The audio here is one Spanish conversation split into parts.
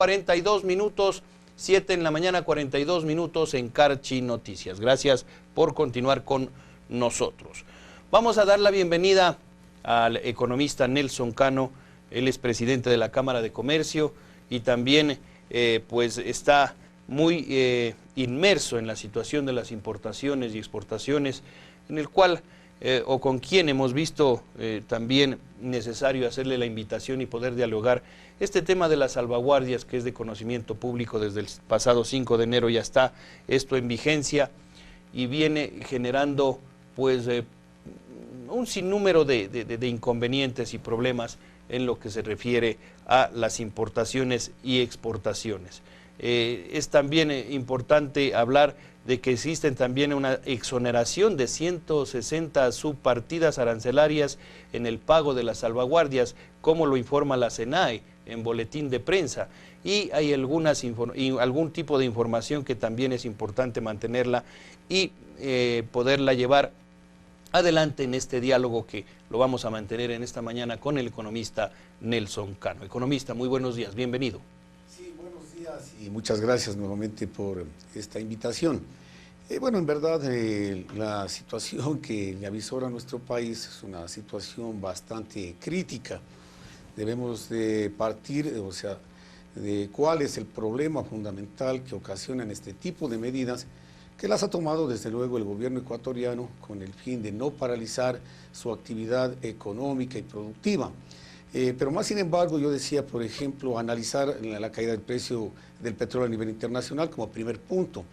42 minutos, 7 en la mañana, 42 minutos en Carchi Noticias. Gracias por continuar con nosotros. Vamos a dar la bienvenida al economista Nelson Cano. Él es presidente de la Cámara de Comercio y también pues está muy inmerso en la situación de las importaciones y exportaciones, en el cual o con quien hemos visto también necesario hacerle la invitación y poder dialogar este tema de las salvaguardias, que es de conocimiento público. Desde el pasado 5 de enero ya está esto en vigencia y viene generando pues un sinnúmero de inconvenientes y problemas en lo que se refiere a las importaciones y exportaciones. Es también importante hablar de que existen también una exoneración de 160 subpartidas arancelarias en el pago de las salvaguardias, como lo informa la SENAE en boletín de prensa, y hay algún tipo de información que también es importante mantenerla y poderla llevar adelante en este diálogo que lo vamos a mantener en esta mañana con el economista Nelson Cano. Economista, muy buenos días, bienvenido. Sí, buenos días y muchas gracias nuevamente por esta invitación. Bueno, en verdad la situación que le avisora a nuestro país es una situación bastante crítica. Debemos de partir, de cuál es el problema fundamental que ocasionan este tipo de medidas, que las ha tomado desde luego el gobierno ecuatoriano con el fin de no paralizar su actividad económica y productiva. Pero más sin embargo, yo decía, por ejemplo, analizar la caída del precio del petróleo a nivel internacional como primer punto.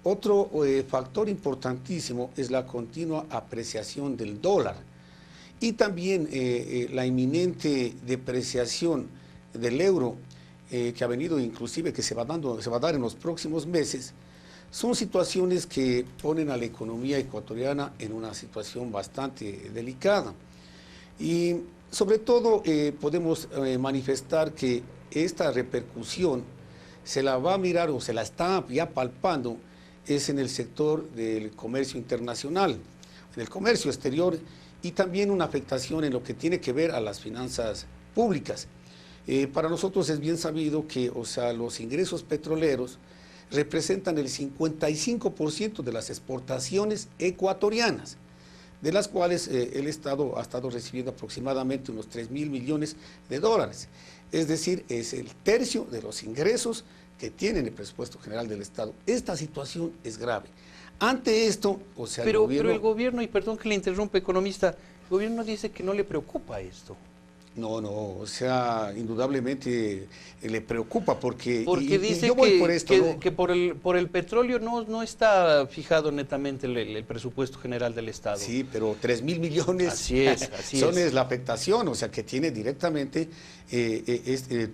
Otro factor importantísimo es la continua apreciación del dólar y también la inminente depreciación del euro que ha venido inclusive, que se va a dar en los próximos meses. Son situaciones que ponen a la economía ecuatoriana en una situación bastante delicada. Y sobre todo podemos manifestar que esta repercusión se la va a mirar o se la está ya palpando es en el sector del comercio internacional, en el comercio exterior, y también una afectación en lo que tiene que ver a las finanzas públicas. Para nosotros es bien sabido que los ingresos petroleros representan el 55% de las exportaciones ecuatorianas, de las cuales el Estado ha estado recibiendo aproximadamente unos 3.000 millones de dólares. Es decir, es el tercio de los ingresos que tiene el presupuesto general del Estado. Esta situación es grave. Ante esto, pero el gobierno, y perdón que le interrumpa, economista, el gobierno dice que no le preocupa esto. No, indudablemente le preocupa porque dice yo voy por esto, ¿no? que por el petróleo no está fijado netamente el presupuesto general del Estado. Sí, pero 3.000 millones así es. Es la afectación, que tiene directamente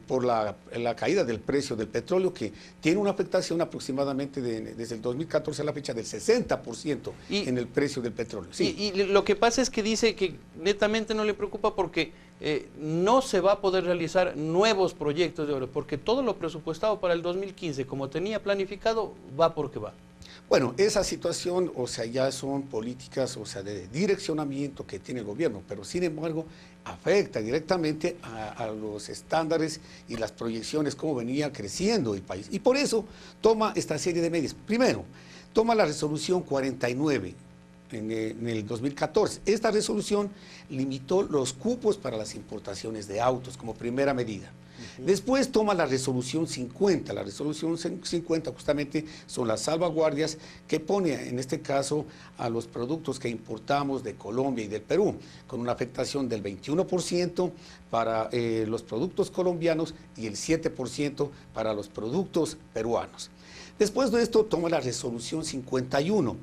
por la caída del precio del petróleo, que tiene una afectación aproximadamente desde el 2014 a la fecha del 60% en el precio del petróleo. Sí. Y lo que pasa es que dice que netamente no le preocupa porque no se va a poder realizar nuevos proyectos de oro, porque todo lo presupuestado para el 2015, como tenía planificado, va porque va. Bueno, esa situación, ya son políticas, de direccionamiento que tiene el gobierno, pero sin embargo afecta directamente a los estándares y las proyecciones, cómo venía creciendo el país. Y por eso toma esta serie de medidas. Primero, toma la resolución 49 en el 2014. Esta resolución limitó los cupos para las importaciones de autos como primera medida. Después toma la resolución 50. La resolución 50 justamente son las salvaguardias que pone en este caso a los productos que importamos de Colombia y del Perú, con una afectación del 21% para los productos colombianos y el 7% para los productos peruanos. Después de esto toma la resolución 51.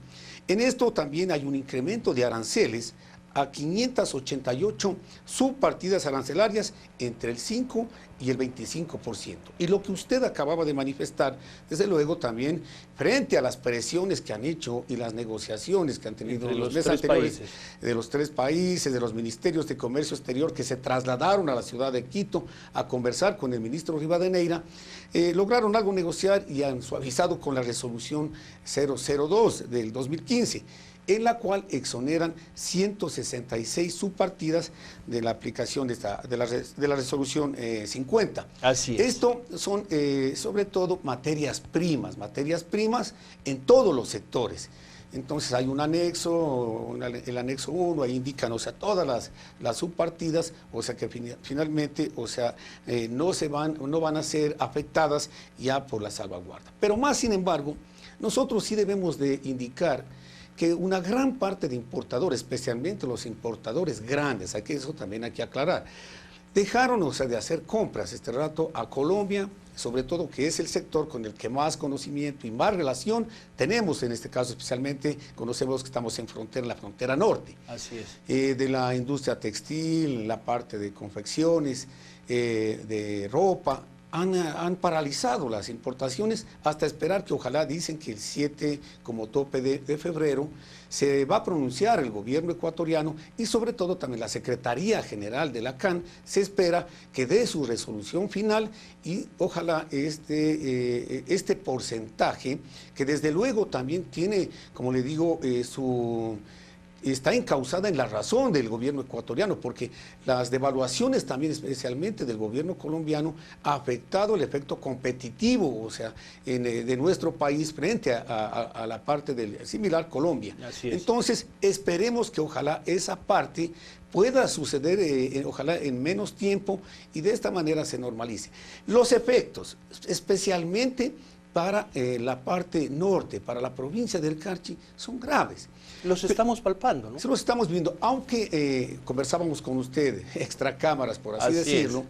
En esto también hay un incremento de aranceles a 588 subpartidas arancelarias entre el 5 y el 25%. Y lo que usted acababa de manifestar, desde luego también frente a las presiones que han hecho y las negociaciones que han tenido los meses anteriores de los tres países, de los ministerios de comercio exterior que se trasladaron a la ciudad de Quito a conversar con el ministro Rivadeneira, lograron algo negociar y han suavizado con la resolución 002 del 2015. en la cual exoneran 166 subpartidas de la aplicación de la resolución 50. Así es. Esto son sobre todo materias primas en todos los sectores. Entonces hay un anexo, el anexo 1, ahí indican, o sea, todas las subpartidas, o sea, que finalmente, o sea, no van a ser afectadas ya por la salvaguarda. Pero más, sin embargo, nosotros sí debemos de indicar que una gran parte de importadores, especialmente los importadores grandes, eso también hay que aclarar, dejaron, o sea, de hacer compras este rato a Colombia, sobre todo que es el sector con el que más conocimiento y más relación tenemos, en este caso especialmente conocemos que estamos en la frontera norte. Así es. De la industria textil, la parte de confecciones, de ropa, han paralizado las importaciones hasta esperar que ojalá, dicen que el 7 como tope de febrero se va a pronunciar el gobierno ecuatoriano y sobre todo también la Secretaría General de la CAN se espera que dé su resolución final y ojalá este porcentaje que desde luego también tiene, como le digo, está encausada en la razón del gobierno ecuatoriano, porque las devaluaciones también, especialmente del gobierno colombiano, ha afectado el efecto competitivo, o sea, de nuestro país frente a la parte del similar Colombia. Así es. Entonces, esperemos que ojalá esa parte pueda suceder, ojalá en menos tiempo, y de esta manera se normalice. Los efectos, especialmente para la parte norte, para la provincia del Carchi, son graves. Los estamos palpando, ¿no? Sí, los estamos viendo, aunque conversábamos con usted, extra cámaras, por así decirlo.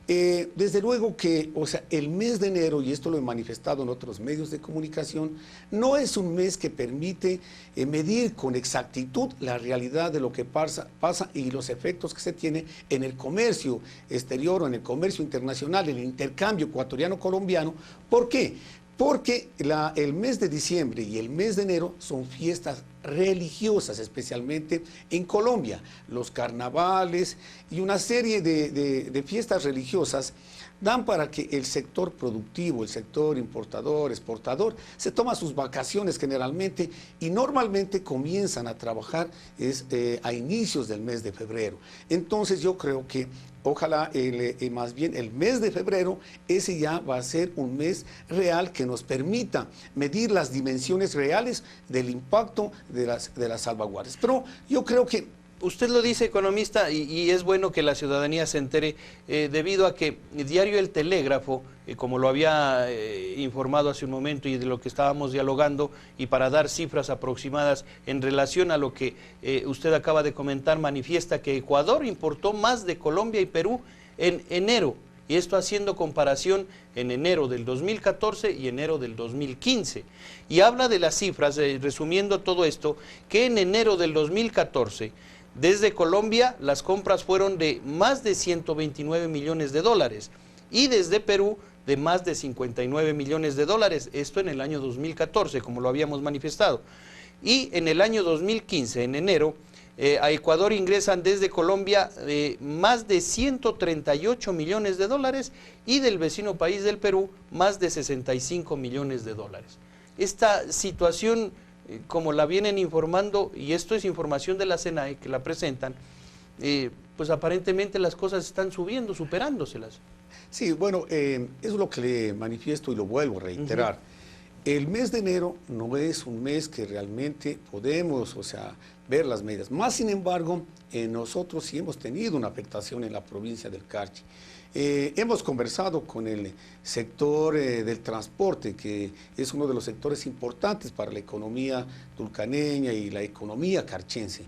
Desde luego que, o sea, el mes de enero, y esto lo he manifestado en otros medios de comunicación, no es un mes que permite medir con exactitud la realidad de lo que pasa y los efectos que se tiene en el comercio exterior o en el comercio internacional, en el intercambio ecuatoriano-colombiano. ¿Por qué? Porque el mes de diciembre y el mes de enero son fiestas religiosas, especialmente en Colombia. Los carnavales y una serie de fiestas religiosas dan para que el sector productivo, el sector importador, exportador, se toma sus vacaciones generalmente y normalmente comienzan a trabajar a inicios del mes de febrero. Entonces yo creo que ojalá más bien el mes de febrero, ese ya va a ser un mes real que nos permita medir las dimensiones reales del impacto de las salvaguardas. Pero yo creo que usted lo dice, economista, y es bueno que la ciudadanía se entere, debido a que diario El Telégrafo, como lo había informado hace un momento y de lo que estábamos dialogando, y para dar cifras aproximadas en relación a lo que usted acaba de comentar, manifiesta que Ecuador importó más de Colombia y Perú en enero, y esto haciendo comparación en enero del 2014 y enero del 2015. Y habla de las cifras, resumiendo todo esto, que en enero del 2014, desde Colombia, las compras fueron de más de 129 millones de dólares y desde Perú de más de 59 millones de dólares, esto en el año 2014, como lo habíamos manifestado. Y en el año 2015, en enero, a Ecuador ingresan desde Colombia más de 138 millones de dólares y del vecino país del Perú más de 65 millones de dólares. Esta situación, como la vienen informando, y esto es información de la SENAE que la presentan, pues aparentemente las cosas están subiendo, superándoselas. Sí, bueno, eso es lo que le manifiesto y lo vuelvo a reiterar. El mes de enero no es un mes que realmente podemos, o sea, ver las medidas. Más sin embargo, nosotros sí hemos tenido una afectación en la provincia del Carchi. Hemos conversado con el sector del transporte, que es uno de los sectores importantes para la economía tulcaneña y la economía carchense.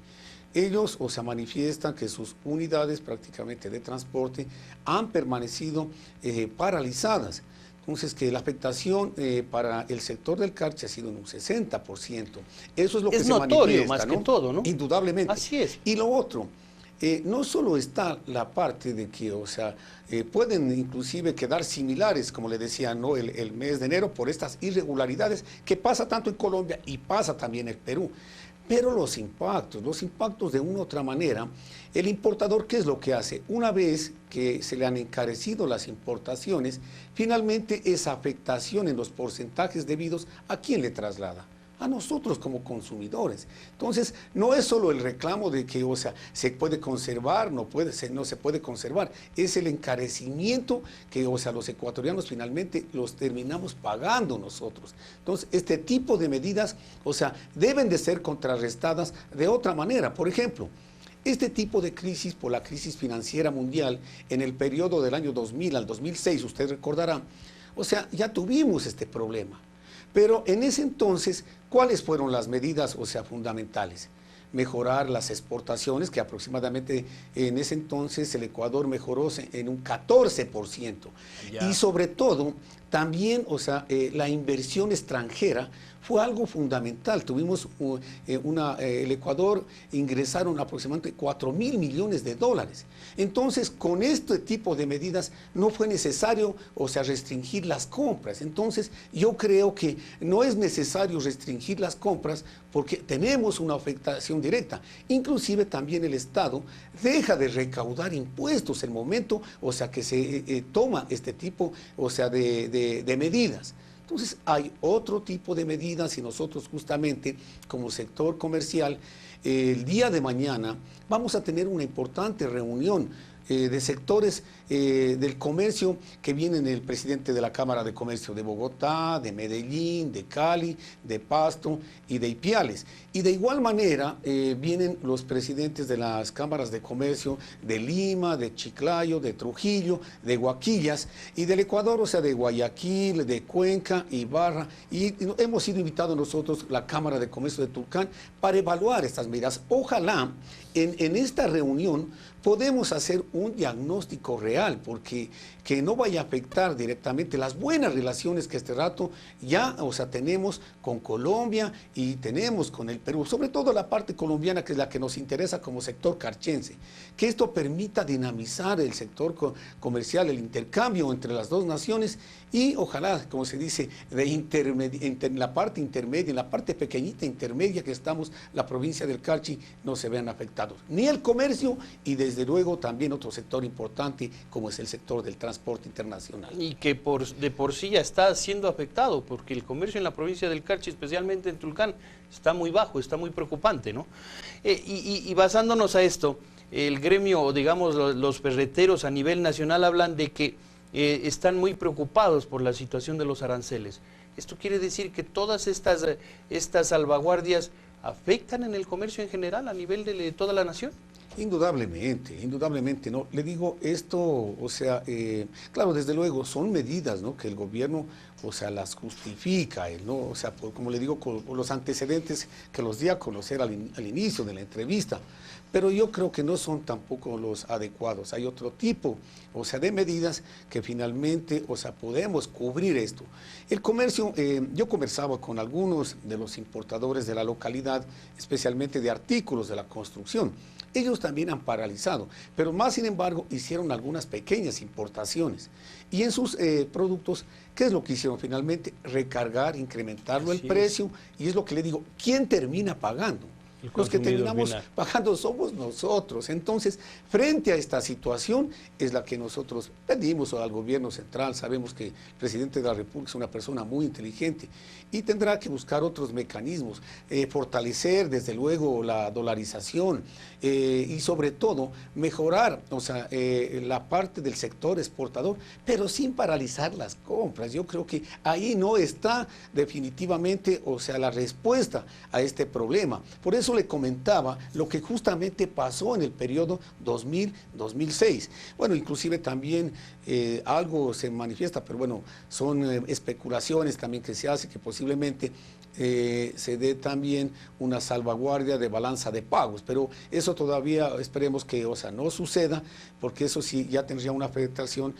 Ellos, o sea, manifiestan que sus unidades prácticamente de transporte han permanecido paralizadas. Entonces, que la afectación para el sector del Carchi ha sido en un 60%. Eso es lo que se manifiesta, más ¿no? que todo, ¿no? Indudablemente. Así es. Y lo otro, no solo está la parte de que, o sea, pueden inclusive quedar similares, como le decía, ¿no? el mes de enero por estas irregularidades que pasa tanto en Colombia y pasa también en Perú. Pero los impactos de una u otra manera, el importador, ¿qué es lo que hace? Una vez que se le han encarecido las importaciones, finalmente esa afectación en los porcentajes debidos, ¿a quién le traslada? a nosotros como consumidores. Entonces, no es solo el reclamo de que, o sea, se puede conservar, no se puede conservar, es el encarecimiento que, o sea, los ecuatorianos finalmente los terminamos pagando nosotros. Entonces, este tipo de medidas, o sea, deben de ser contrarrestadas de otra manera. Por ejemplo, este tipo de crisis, por la crisis financiera mundial, en el periodo del año 2000 al 2006, usted recordará, o sea, ya tuvimos este problema. Pero en ese entonces, ¿cuáles fueron las medidas, o sea, fundamentales? Mejorar las exportaciones, que aproximadamente en ese entonces el Ecuador mejoró en un 14%. Ya. Y sobre todo, también, o sea, la inversión extranjera fue algo fundamental. Tuvimos el Ecuador ingresaron aproximadamente 4.000 millones de dólares. Entonces, con este tipo de medidas no fue necesario, o sea, restringir las compras. Entonces, yo creo que no es necesario restringir las compras porque tenemos una afectación directa. Inclusive también el Estado deja de recaudar impuestos en el momento, o sea, que se toma este tipo, o sea, de medidas. Entonces hay otro tipo de medidas y nosotros justamente como sector comercial el día de mañana vamos a tener una importante reunión de sectores del comercio que vienen el presidente de la Cámara de Comercio de Bogotá, de Medellín, de Cali, de Pasto y de Ipiales. Y de igual manera vienen los presidentes de las cámaras de comercio de Lima, de Chiclayo, de Trujillo, de Huaquillas y del Ecuador, o sea, de Guayaquil, de Cuenca, Ibarra. Y hemos sido invitados nosotros, la Cámara de Comercio de Tulcán, para evaluar estas medidas. Ojalá en esta reunión podemos hacer un diagnóstico real, porque que no vaya a afectar directamente las buenas relaciones que este rato ya, o sea, tenemos con Colombia y tenemos con el Perú, sobre todo la parte colombiana, que es la que nos interesa como sector carchense, que esto permita dinamizar el sector comercial, el intercambio entre las dos naciones y ojalá, como se dice, en la parte intermedia, en la parte pequeñita intermedia que estamos, la provincia del Carchi, no se vean afectados, ni el comercio y desde luego también otro sector importante como es el sector del transporte internacional. Y que de por sí ya está siendo afectado, porque el comercio en la provincia del Carchi, especialmente en Tulcán, está muy bajo, está muy preocupante, ¿no? Y basándonos a esto, el gremio, digamos, los ferreteros a nivel nacional hablan de que están muy preocupados por la situación de los aranceles. Esto quiere decir que todas estas salvaguardias afectan en el comercio en general a nivel de toda la nación. Indudablemente, ¿no? Le digo esto, o sea, claro, desde luego, son medidas, ¿no?, que el gobierno, o sea, las justifica, ¿no? O sea, como le digo, con los antecedentes que los di a conocer al inicio de la entrevista, pero yo creo que no son tampoco los adecuados. Hay otro tipo, o sea, de medidas que finalmente, o sea, podemos cubrir esto. El comercio, yo conversaba con algunos de los importadores de la localidad, especialmente de artículos de la construcción. Ellos también han paralizado, pero más sin embargo hicieron algunas pequeñas importaciones. Y en sus productos, ¿qué es lo que hicieron finalmente? Recargar, incrementarlo el precio, y es lo que le digo, ¿quién termina pagando? Los que terminamos pagando somos nosotros. Entonces, frente a esta situación es la que nosotros pedimos al gobierno central. Sabemos que el presidente de la República es una persona muy inteligente y tendrá que buscar otros mecanismos, fortalecer desde luego la dolarización y sobre todo mejorar, o sea, la parte del sector exportador, pero sin paralizar las compras. Yo creo que ahí no está definitivamente, o sea, la respuesta a este problema. Por eso le comentaba lo que justamente pasó en el periodo 2000-2006. Bueno, inclusive también algo se manifiesta, pero bueno, son especulaciones también que se hace, que posiblemente se dé también una salvaguardia de balanza de pagos, pero eso todavía esperemos que, o sea, no suceda, porque eso sí ya tendría una afectación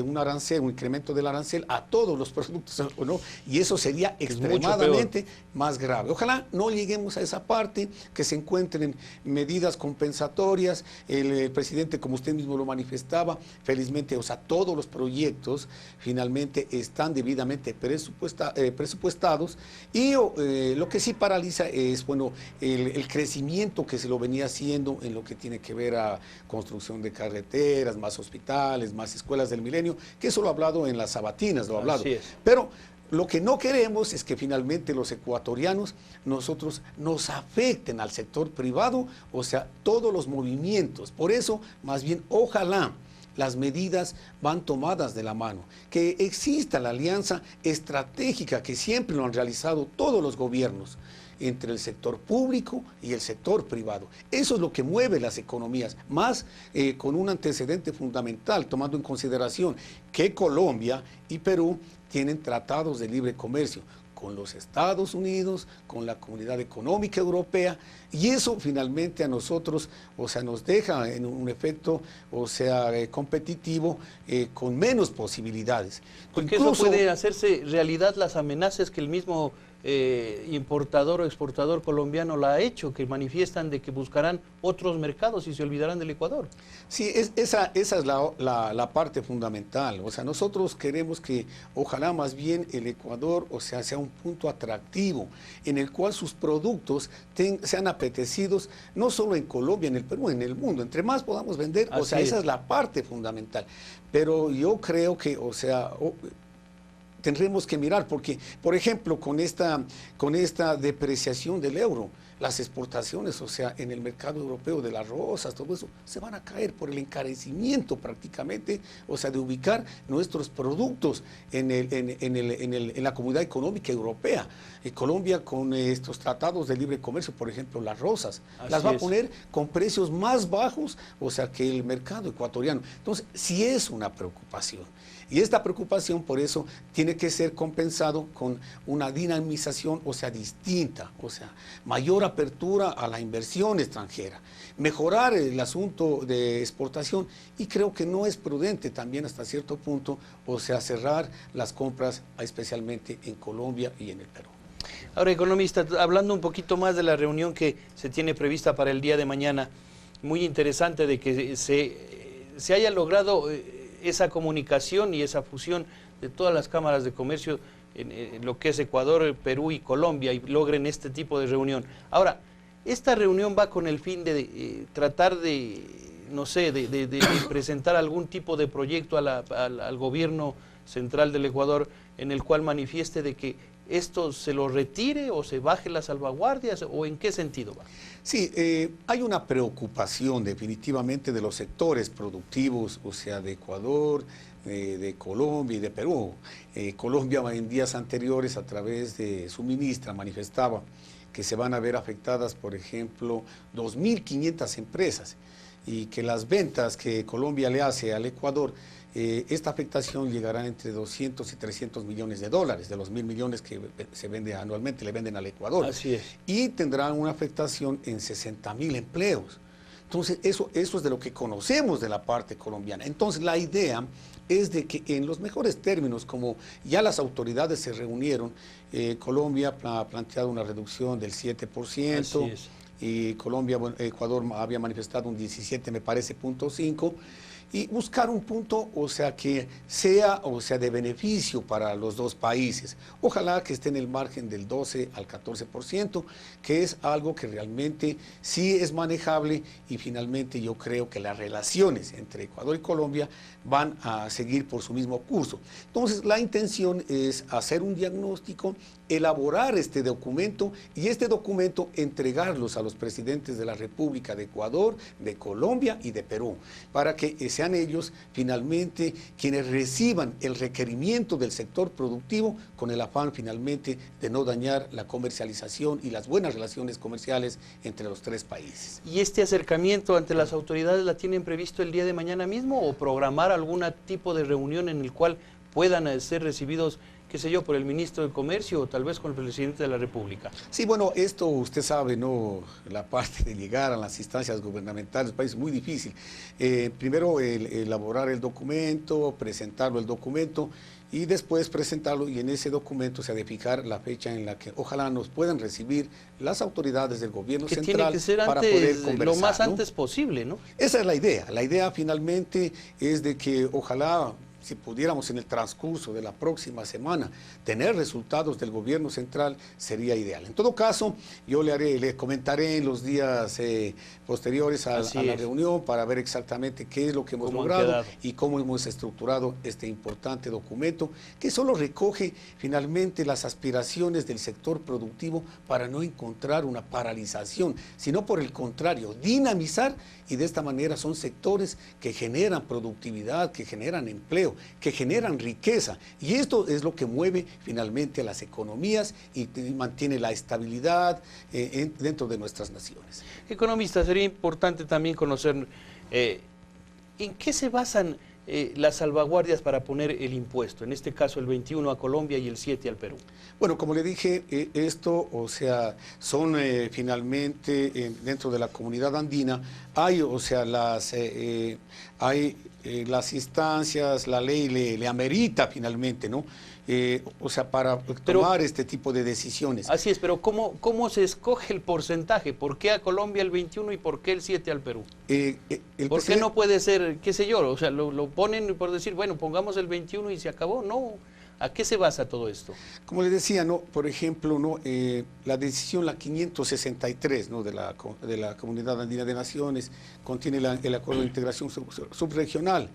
un arancel, un incremento del arancel a todos los productos, ¿no? Y eso sería extremadamente más grave. Ojalá no lleguemos a esa parte, que se encuentren medidas compensatorias. El presidente, como usted mismo lo manifestaba, felizmente, o sea, todos los proyectos finalmente están debidamente presupuestados y lo que sí paraliza es, bueno, el crecimiento que se lo venía haciendo en lo que tiene que ver a construcción de carreteras, más hospitales, más escuelas del milenio, que eso lo ha hablado en las sabatinas, lo ha hablado. Pero Lo que no queremos es que finalmente los ecuatorianos, nosotros nos afecten al sector privado, o sea, todos los movimientos. Por eso, más bien, ojalá las medidas van tomadas de la mano, que exista la alianza estratégica que siempre lo han realizado todos los gobiernos entre el sector público y el sector privado. Eso es lo que mueve las economías, más con un antecedente fundamental, tomando en consideración que Colombia y Perú tienen tratados de libre comercio con los Estados Unidos, con la Comunidad Económica Europea, y eso finalmente a nosotros, o sea, nos deja en un efecto, o sea, competitivo, con menos posibilidades. Porque incluso, eso puede hacerse realidad las amenazas que el mismo importador o exportador colombiano la ha hecho, que manifiestan de que buscarán otros mercados y se olvidarán del Ecuador. Sí, esa es la parte fundamental. O sea, nosotros queremos que ojalá más bien el Ecuador, o sea un punto atractivo en el cual sus productos sean apetecidos no solo en Colombia, en el Perú, en el mundo. Entre más podamos vender, o sea, esa es la parte fundamental. Pero yo creo que, o sea, tendremos que mirar, porque, por ejemplo, con esta depreciación del euro, las exportaciones, o sea, en el mercado europeo de las rosas, todo eso, se van a caer por el encarecimiento prácticamente, o sea, de ubicar nuestros productos en la Comunidad Económica Europea. Colombia, con estos tratados de libre comercio, por ejemplo, las rosas, las va a poner con precios más bajos, o sea, que el mercado ecuatoriano. Entonces, sí es una preocupación. Y esta preocupación, por eso, tiene que ser compensado con una dinamización, o sea, distinta, o sea, mayor apertura a la inversión extranjera, mejorar el asunto de exportación, y creo que no es prudente también hasta cierto punto, o sea, cerrar las compras especialmente en Colombia y en el Perú. Ahora, economista, hablando un poquito más de la reunión que se tiene prevista para el día de mañana, muy interesante de que se haya logrado esa comunicación y esa fusión de todas las cámaras de comercio en lo que es Ecuador, Perú y Colombia, y logren este tipo de reunión. Ahora, esta reunión va con el fin de tratar de, no sé, de presentar algún tipo de proyecto al gobierno central del Ecuador, en el cual manifieste de que esto se lo retire o se baje las salvaguardias, o en qué sentido va. Sí, hay una preocupación definitivamente de los sectores productivos, o sea, de Ecuador, de Colombia y de Perú. Colombia en días anteriores, a través de su ministra, manifestaba que se van a ver afectadas, por ejemplo, 2.500 empresas, y que las ventas que Colombia le hace al Ecuador, esta afectación llegará entre 200 y 300 millones de dólares, de los 1.000 millones que se vende anualmente, le venden al Ecuador. Así es. Y tendrán una afectación en 60.000 empleos. Entonces, eso es de lo que conocemos de la parte colombiana. Entonces, la idea es de que en los mejores términos, como ya las autoridades se reunieron, Colombia ha planteado una reducción del 7%. Así es. Y Colombia, bueno, Ecuador había manifestado un 17, me parece, .5, y buscar un punto, o sea, que sea, o sea, de beneficio para los dos países. Ojalá que esté en el margen del 12 al 14%, que es algo que realmente sí es manejable, y finalmente yo creo que las relaciones entre Ecuador y Colombia van a seguir por su mismo curso. Entonces, la intención es hacer un diagnóstico, elaborar este documento, y este documento entregarlos a los presidentes de la República de Ecuador, de Colombia y de Perú, para que sean ellos finalmente quienes reciban el requerimiento del sector productivo, con el afán finalmente de no dañar la comercialización y las buenas relaciones comerciales entre los tres países. ¿Y este acercamiento ante las autoridades la tienen previsto el día de mañana mismo, o programar algún tipo de reunión en el cual puedan ser recibidos, qué sé yo, por el ministro de Comercio, o tal vez con el presidente de la República? Sí, bueno, esto usted sabe, ¿no? La parte de llegar a las instancias gubernamentales del país es muy difícil. Primero elaborar el documento, presentarlo el documento, y después presentarlo, y en ese documento se ha de fijar la fecha en la que ojalá nos puedan recibir las autoridades del gobierno central, tiene que ser para antes, poder conversar, lo más ¿no? antes posible, ¿no? Esa es la idea. La idea finalmente es de que ojalá si pudiéramos en el transcurso de la próxima semana tener resultados del gobierno central, sería ideal. En todo caso, yo le comentaré en los días posteriores a la reunión para ver exactamente qué es lo que hemos logrado y cómo hemos estructurado este importante documento que solo recoge finalmente las aspiraciones del sector productivo para no encontrar una paralización, sino por el contrario, dinamizar, y de esta manera son sectores que generan productividad, que generan empleo, que generan riqueza, y esto es lo que mueve finalmente a las economías y mantiene la estabilidad dentro de nuestras naciones. Economista, sería importante también conocer en qué se basan las salvaguardias para poner el impuesto, en este caso el 21 a Colombia y el 7 al Perú. Bueno, como le dije, esto, o sea, son finalmente dentro de la comunidad andina, hay, o sea, las instancias, la ley le amerita finalmente, ¿no? O sea, para tomar este tipo de decisiones. Así es, pero ¿cómo se escoge el porcentaje? ¿Por qué a Colombia el 21 y por qué el 7 al Perú? ¿Por qué no puede ser, qué sé yo, o sea, lo ponen por decir, bueno, pongamos el 21 y se acabó? No. ¿A qué se basa todo esto? Como les decía, ¿no? Por ejemplo, ¿no? La decisión, la 563, ¿no? de la Comunidad Andina de Naciones, contiene el Acuerdo de Integración Subregional,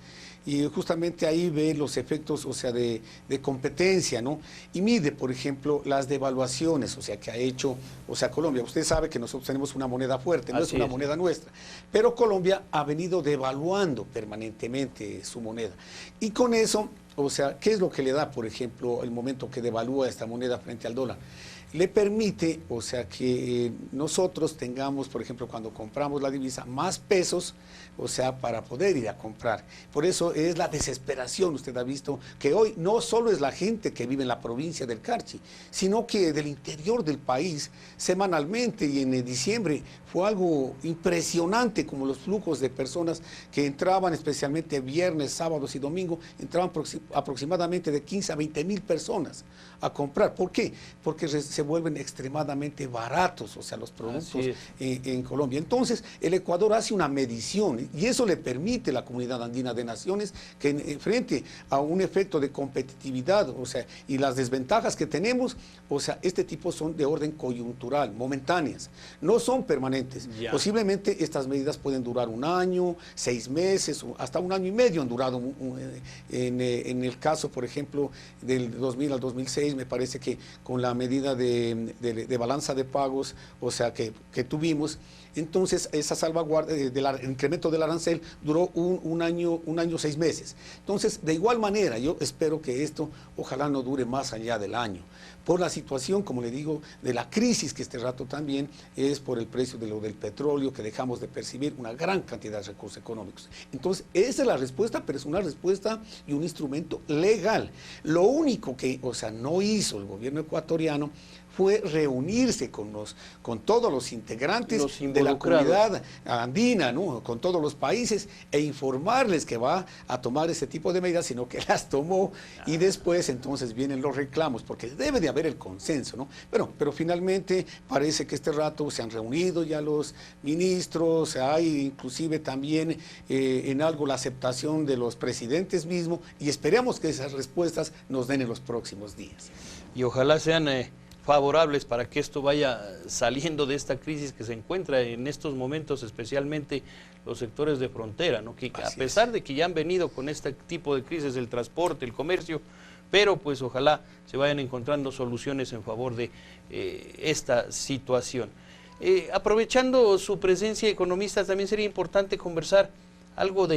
y justamente ahí ve los efectos, o sea, de competencia, ¿no? Y mide, por ejemplo, las devaluaciones, o sea, que ha hecho, o sea, Colombia. Usted sabe que nosotros tenemos una moneda fuerte, no es una moneda nuestra, pero Colombia ha venido devaluando permanentemente su moneda, y con eso, o sea, ¿qué es lo que le da, por ejemplo, el momento que devalúa esta moneda frente al dólar? Le permite, o sea, que nosotros tengamos, por ejemplo, cuando compramos la divisa, más pesos, o sea, para poder ir a comprar. Por eso es la desesperación. Usted ha visto que hoy no solo es la gente que vive en la provincia del Carchi, sino que del interior del país, semanalmente y en diciembre, fue algo impresionante como los flujos de personas que entraban, especialmente viernes, sábados y domingo, entraban aproximadamente de 15 a 20 mil personas a comprar. ¿Por qué? Porque se vuelven extremadamente baratos, o sea, los productos en Colombia. Entonces, el Ecuador hace una medición y eso le permite a la Comunidad Andina de Naciones que frente a un efecto de competitividad, o sea, y las desventajas que tenemos, o sea, este tipo son de orden coyuntural, momentáneas, no son permanentes. Posiblemente estas medidas pueden durar un año, 6 meses, o hasta un año y medio han durado. En el caso, por ejemplo, del 2000 al 2006, me parece que con la medida de balanza de pagos, o sea, que tuvimos, entonces esa salvaguardia del incremento del arancel duró un año, 6 meses. Entonces, de igual manera, yo espero que esto ojalá no dure más allá del año, por la situación, como le digo, de la crisis que este rato también es por el precio del petróleo, que dejamos de percibir una gran cantidad de recursos económicos. Entonces, esa es la respuesta, pero es una respuesta y un instrumento legal. Lo único que, o sea, no hizo el gobierno ecuatoriano fue reunirse con todos los integrantes de la comunidad andina, ¿no? Con todos los países, e informarles que va a tomar ese tipo de medidas, sino que las tomó y después entonces vienen los reclamos, porque debe de haber el consenso, ¿no? Pero finalmente parece que este rato se han reunido ya los ministros, hay inclusive también en algo la aceptación de los presidentes mismos, y esperemos que esas respuestas nos den en los próximos días. Y ojalá sean favorables para que esto vaya saliendo de esta crisis que se encuentra en estos momentos, especialmente los sectores de frontera, ¿no? Que a pesar de que ya han venido con este tipo de crisis, el transporte, el comercio, pero pues ojalá se vayan encontrando soluciones en favor de esta situación. Aprovechando su presencia, economista, también sería importante conversar algo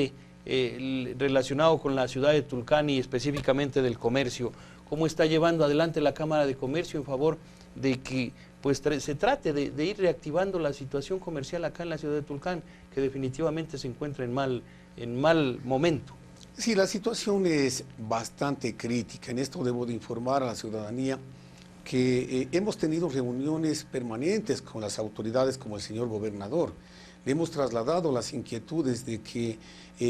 relacionado con la ciudad de Tulcán y específicamente del comercio. ¿Cómo está llevando adelante la Cámara de Comercio en favor de que pues, se trate de ir reactivando la situación comercial acá en la ciudad de Tulcán, que definitivamente se encuentra en mal momento? Sí, la situación es bastante crítica. En esto debo de informar a la ciudadanía que hemos tenido reuniones permanentes con las autoridades como el señor gobernador. Le hemos trasladado las inquietudes de que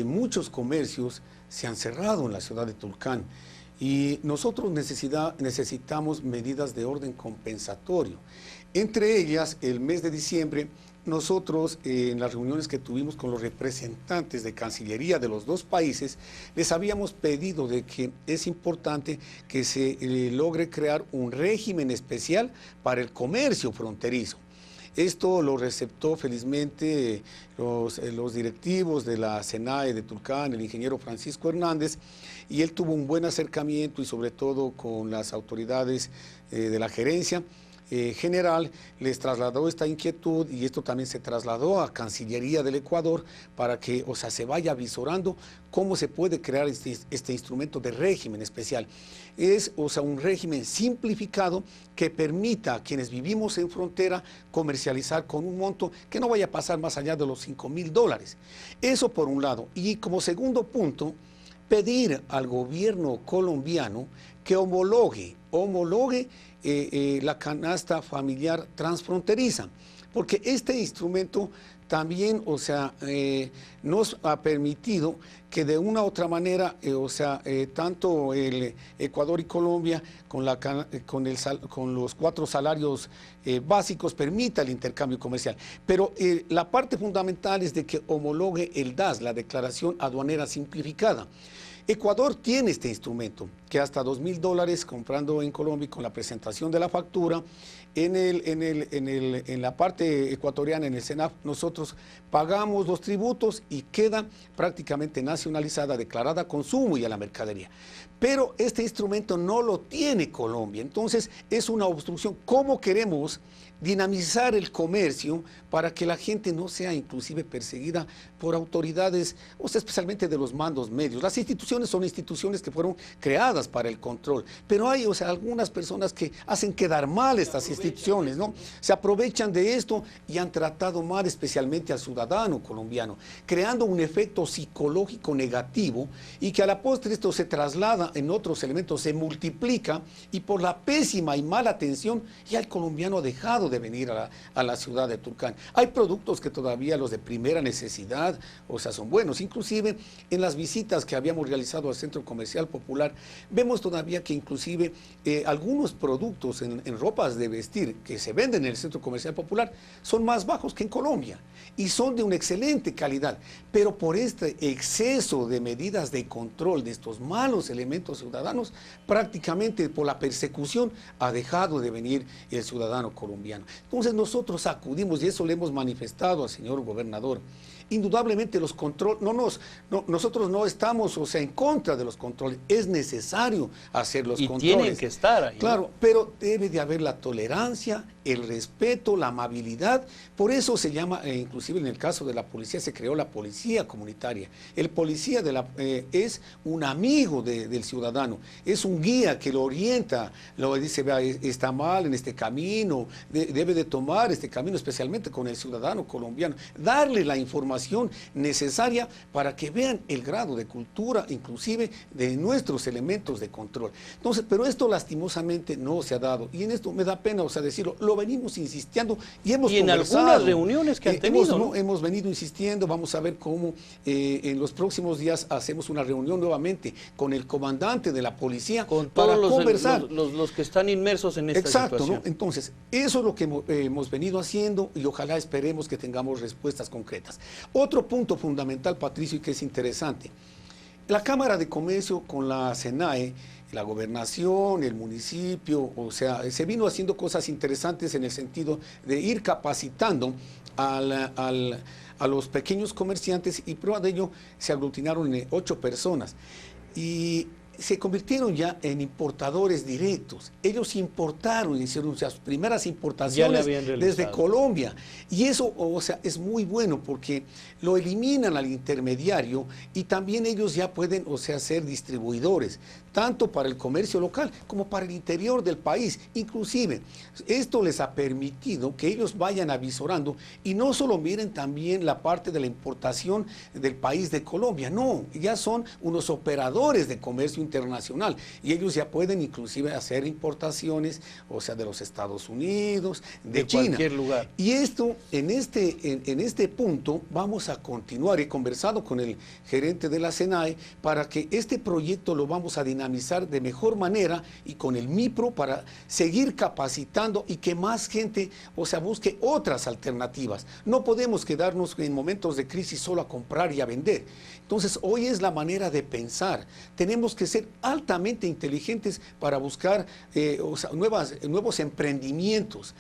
muchos comercios se han cerrado en la ciudad de Tulcán. Y nosotros necesitamos medidas de orden compensatorio. Entre ellas, el mes de diciembre nosotros en las reuniones que tuvimos con los representantes de Cancillería de los dos países, les habíamos pedido de que es importante que se logre crear un régimen especial para el comercio fronterizo. Esto lo receptó felizmente los directivos de la SENAE de Tulcán, el ingeniero Francisco Hernández, y él tuvo un buen acercamiento y sobre todo con las autoridades de la gerencia general, les trasladó esta inquietud y esto también se trasladó a Cancillería del Ecuador para que, o sea, se vaya visorando cómo se puede crear este instrumento de régimen especial. Es, o sea, un régimen simplificado que permita a quienes vivimos en frontera comercializar con un monto que no vaya a pasar más allá de los $5.000. Eso por un lado. Y como segundo punto, pedir al gobierno colombiano que homologue la canasta familiar transfronteriza, porque este instrumento también, o sea, nos ha permitido que de una u otra manera, tanto el Ecuador y Colombia con los 4 salarios básicos permita el intercambio comercial. Pero la parte fundamental es de que homologue el DAS, la Declaración Aduanera Simplificada. Ecuador tiene este instrumento, que hasta $2.000 comprando en Colombia y con la presentación de la factura, en la parte ecuatoriana, en el SENAF, nosotros pagamos los tributos y queda prácticamente nacionalizada, declarada a consumo y a la mercadería. Pero este instrumento no lo tiene Colombia, entonces es una obstrucción. ¿Cómo queremos dinamizar el comercio para que la gente no sea inclusive perseguida por autoridades, o sea, especialmente de los mandos medios? Las instituciones son instituciones que fueron creadas para el control, pero hay, o sea, algunas personas que hacen quedar mal estas instituciones, ¿no? Se aprovechan de esto y han tratado mal especialmente al ciudadano colombiano, creando un efecto psicológico negativo y que a la postre esto se traslada en otros elementos, se multiplica y por la pésima y mala atención ya el colombiano ha dejado de venir a la ciudad de Tulcán. Hay productos que todavía los de primera necesidad, o sea, son buenos. Inclusive en las visitas que habíamos realizado al Centro Comercial Popular, vemos todavía que inclusive algunos productos en ropas de vestir que se venden en el Centro Comercial Popular son más bajos que en Colombia y son de una excelente calidad. Pero por este exceso de medidas de control de estos malos elementos ciudadanos, prácticamente por la persecución ha dejado de venir el ciudadano colombiano. Entonces nosotros acudimos, y eso le hemos manifestado al señor gobernador, indudablemente los controles, nosotros no estamos, o sea, en contra de los controles, es necesario hacer los controles. Y tienen que estar ahí. Claro, pero debe de haber la tolerancia, el respeto, la amabilidad. Por eso se llama, inclusive en el caso de la policía, se creó la policía comunitaria. El policía es un amigo del ciudadano, es un guía que lo orienta, lo dice, vea, está mal en este camino, debe de tomar este camino, especialmente con el ciudadano colombiano, darle la información necesaria para que vean el grado de cultura, inclusive de nuestros elementos de control. Entonces, pero esto lastimosamente no se ha dado, y en esto me da pena, o sea, decirlo, lo venimos insistiendo y hemos conversado. Y en algunas reuniones que han tenido, hemos venido insistiendo. Vamos a ver cómo en los próximos días hacemos una reunión nuevamente con el comandante de la policía con para todos conversar. Los que están inmersos en esta situación. ¿No? Entonces, eso es lo que hemos venido haciendo y ojalá esperemos que tengamos respuestas concretas. Otro punto fundamental, Patricio, y que es interesante, la Cámara de Comercio con la SENAE, la gobernación, el municipio, o sea, se vino haciendo cosas interesantes en el sentido de ir capacitando a los pequeños comerciantes, y prueba de ello se aglutinaron 8 personas y se convirtieron ya en importadores directos. Ellos importaron, hicieron sus primeras importaciones desde Colombia. Y eso, o sea, es muy bueno porque lo eliminan al intermediario y también ellos ya pueden, o sea, ser distribuidores, tanto para el comercio local como para el interior del país. Inclusive, esto les ha permitido que ellos vayan avisorando y no solo miren también la parte de la importación del país de Colombia, no, ya son unos operadores de comercio internacional y ellos ya pueden inclusive hacer importaciones, o sea, de los Estados Unidos, de China. Cualquier lugar. Y esto, en este punto, vamos a continuar. He conversado con el gerente de la SENAE para que este proyecto lo vamos a dinamizar dinamizar de mejor manera y con el MIPRO para seguir capacitando y que más gente, o sea, busque otras alternativas. No podemos quedarnos en momentos de crisis solo a comprar y a vender. Entonces, hoy es la manera de pensar. Tenemos que ser altamente inteligentes para buscar o sea, nuevos emprendimientos,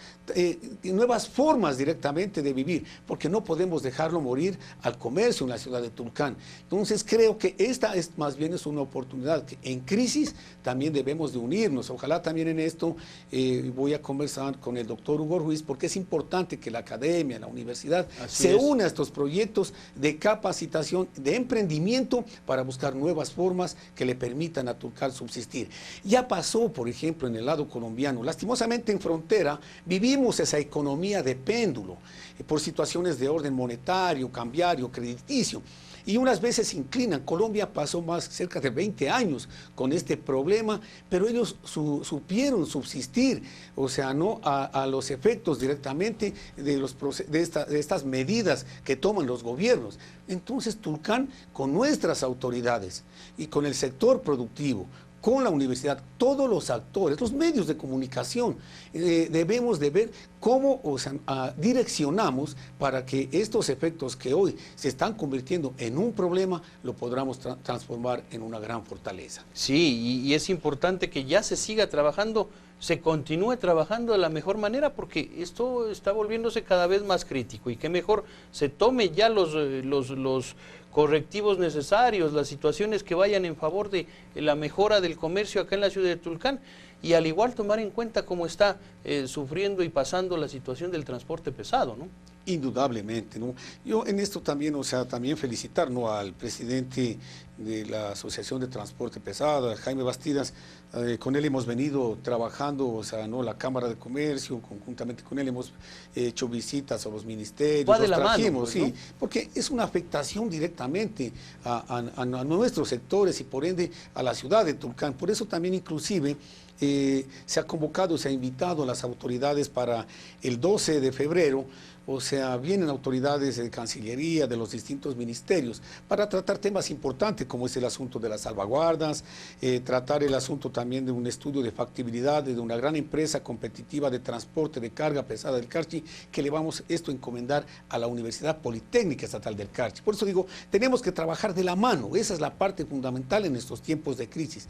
nuevas formas directamente de vivir, porque no podemos dejarlo morir al comercio en la ciudad de Tulcán. Entonces, creo que esta es más bien es una oportunidad que en crisis también debemos de unirnos. Ojalá también en esto voy a conversar con el doctor Hugo Ruiz, porque es importante que la academia, la universidad se una a estos proyectos de capacitación, de emprendimiento para buscar nuevas formas que le permitan a Tulcán subsistir. Ya pasó, por ejemplo, en el lado colombiano. Lastimosamente en frontera vivimos esa economía de péndulo por situaciones de orden monetario, cambiario, crediticio. Y unas veces inclinan. Colombia pasó más cerca de 20 años con este problema, pero ellos supieron subsistir, o sea, no a los efectos directamente de estas medidas que toman los gobiernos. Entonces, Tulcán, con nuestras autoridades y con el sector productivo, con la universidad, todos los actores, los medios de comunicación, debemos de ver cómo direccionamos para que estos efectos que hoy se están convirtiendo en un problema, lo podamos transformar en una gran fortaleza. Sí, y es importante que ya se siga trabajando, se continúe trabajando de la mejor manera, porque esto está volviéndose cada vez más crítico, y que mejor se tome ya los correctivos necesarios, las situaciones que vayan en favor de la mejora del comercio acá en la ciudad de Tulcán, y al igual tomar en cuenta cómo está sufriendo y pasando la situación del transporte pesado, ¿no? Indudablemente, ¿no? Yo en esto también, o sea, también felicitar, ¿no?, al presidente de la Asociación de Transporte Pesado, Jaime Bastidas. Con él hemos venido trabajando, o sea, ¿no?, la Cámara de Comercio, conjuntamente con él hemos hecho visitas a los ministerios, va de la trajimos, mano, pues, sí, ¿no? porque es una afectación directamente a nuestros sectores y por ende a la ciudad de Tulcán. Por eso también inclusive se ha convocado, se ha invitado a las autoridades para el 12 de febrero, o sea, vienen autoridades de Cancillería, de los distintos ministerios, para tratar temas importantes como es el asunto de las salvaguardas, tratar el asunto también de un estudio de factibilidad de una gran empresa competitiva de transporte de carga pesada del Carchi, que le vamos esto a encomendar a la Universidad Politécnica Estatal del Carchi. Por eso digo, tenemos que trabajar de la mano, esa es la parte fundamental en estos tiempos de crisis.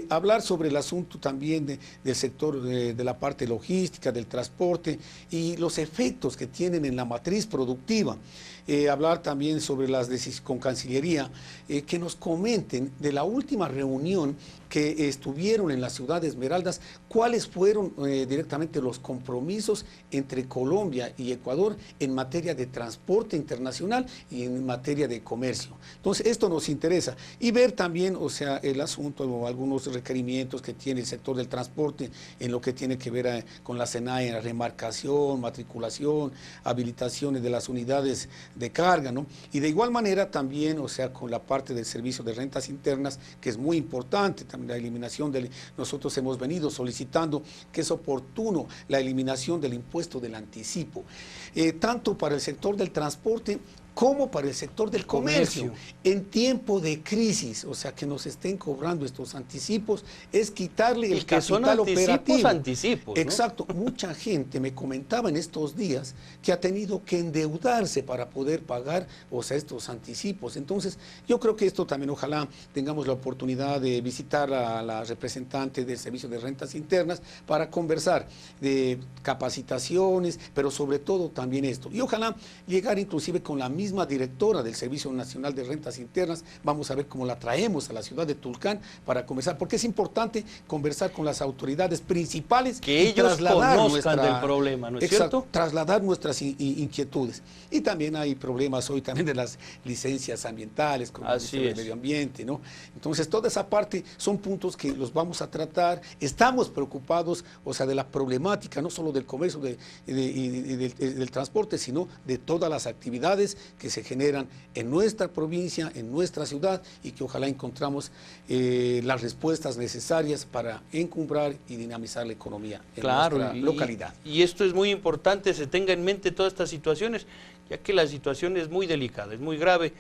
Hablar sobre el asunto también del sector de la parte logística, del transporte y los efectos que tienen en la matriz productiva. Hablar también sobre las decisiones con Cancillería, que nos comenten de la última reunión que estuvieron en la ciudad de Esmeraldas, cuáles fueron directamente los compromisos entre Colombia y Ecuador en materia de transporte internacional y en materia de comercio. Entonces, esto nos interesa. Y ver también, o sea, el asunto o algunos requerimientos que tiene el sector del transporte en lo que tiene que ver con la SENAE, la remarcación, matriculación, habilitaciones de las unidades de carga, ¿no? Y de igual manera también, o sea, con la parte del servicio de rentas internas, que es muy importante, también la eliminación nosotros hemos venido solicitando que es oportuno la eliminación del impuesto del anticipo, tanto para el sector del transporte como para el sector del comercio. En tiempo de crisis, o sea, que nos estén cobrando estos anticipos, es quitarle el capital operativo. Anticipos, ¿no? Exacto. Mucha gente me comentaba en estos días que ha tenido que endeudarse para poder pagar, o sea, estos anticipos. Entonces, yo creo que esto también, ojalá tengamos la oportunidad de visitar a la representante del Servicio de Rentas Internas para conversar de capacitaciones, pero sobre todo también esto. Y ojalá llegar inclusive con la misma directora del Servicio Nacional de Rentas Internas, vamos a ver cómo la traemos a la ciudad de Tulcán para conversar, porque es importante conversar con las autoridades principales, que ellos conozcan del problema, ¿no es cierto? Trasladar nuestras inquietudes. Y también hay problemas hoy también de las licencias ambientales, con el Ministerio de Medio Ambiente, ¿no? Entonces, toda esa parte son puntos que los vamos a tratar. Estamos preocupados, o sea, de la problemática, no solo del comercio y del transporte, sino de todas las actividades que se generan en nuestra provincia, en nuestra ciudad, y que ojalá encontramos las respuestas necesarias para encumbrar y dinamizar la economía en nuestra localidad. Y esto es muy importante, se tenga en mente todas estas situaciones, ya que la situación es muy delicada, es muy grave.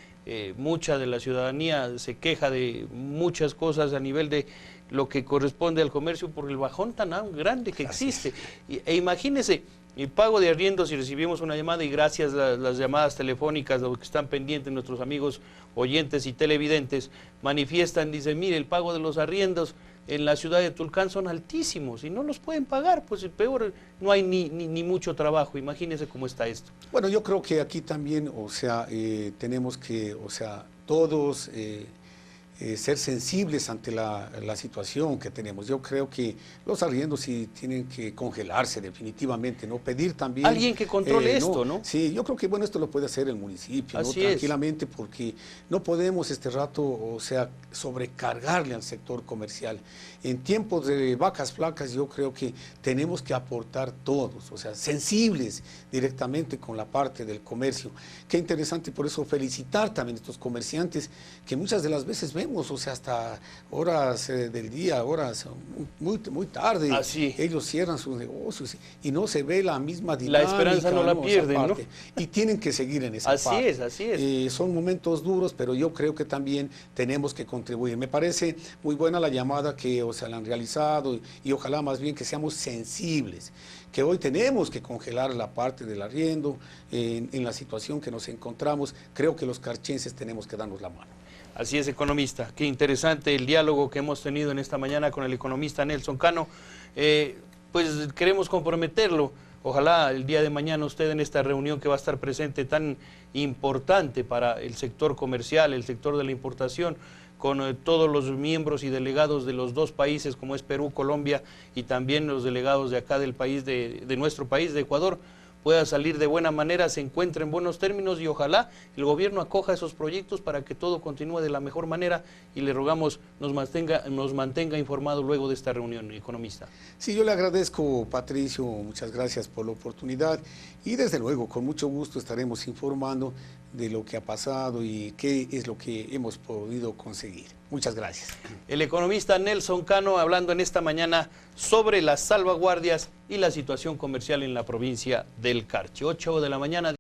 Mucha de la ciudadanía se queja de muchas cosas a nivel de lo que corresponde al comercio por el bajón tan grande que existe. E imagínese, el pago de arriendos, si recibimos una llamada, y gracias a las llamadas telefónicas, los que están pendientes, nuestros amigos oyentes y televidentes, manifiestan, dicen, mire, el pago de los arriendos en la ciudad de Tulcán son altísimos y no los pueden pagar, pues peor, no hay ni mucho trabajo. Imagínense cómo está esto. Bueno, yo creo que aquí también, o sea, tenemos que, o sea, todos ser sensibles ante la situación que tenemos. Yo creo que los arriendos sí tienen que congelarse definitivamente, ¿no? Pedir también... Alguien que controle esto, ¿no? Sí, yo creo que, bueno, esto lo puede hacer el municipio, ¿no? Tranquilamente, porque no podemos este rato, o sea, sobrecargarle al sector comercial. En tiempos de vacas flacas yo creo que tenemos que aportar todos, o sea, sensibles directamente con la parte del comercio. Qué interesante, por eso felicitar también a estos comerciantes que muchas de las veces vemos, o sea, hasta horas del día, horas muy tarde, ellos cierran sus negocios y no se ve la misma dinámica. La esperanza no la pierden, ¿no? Y tienen que seguir en esa parte. Así es. Son momentos duros, pero yo creo que también tenemos que contribuir. Me parece muy buena la llamada que se la han realizado y ojalá más bien que seamos sensibles, que hoy tenemos que congelar la parte del arriendo en la situación que nos encontramos. Creo que los carchenses tenemos que darnos la mano. Así es, economista. Qué interesante el diálogo que hemos tenido en esta mañana con el economista Nelson Cano. Pues queremos comprometerlo. Ojalá el día de mañana usted en esta reunión que va a estar presente tan importante para el sector comercial, el sector de la importación, con todos los miembros y delegados de los dos países como es Perú, Colombia, y también los delegados de acá del país, de nuestro país, de Ecuador, pueda salir de buena manera, se encuentre en buenos términos y ojalá el gobierno acoja esos proyectos para que todo continúe de la mejor manera, y le rogamos nos mantenga informado luego de esta reunión, economista. Sí, yo le agradezco, Patricio, muchas gracias por la oportunidad y desde luego con mucho gusto estaremos informando de lo que ha pasado y qué es lo que hemos podido conseguir. Muchas gracias. El economista Nelson Cano hablando en esta mañana sobre las salvaguardias y la situación comercial en la provincia del Carchi. 8 de la mañana.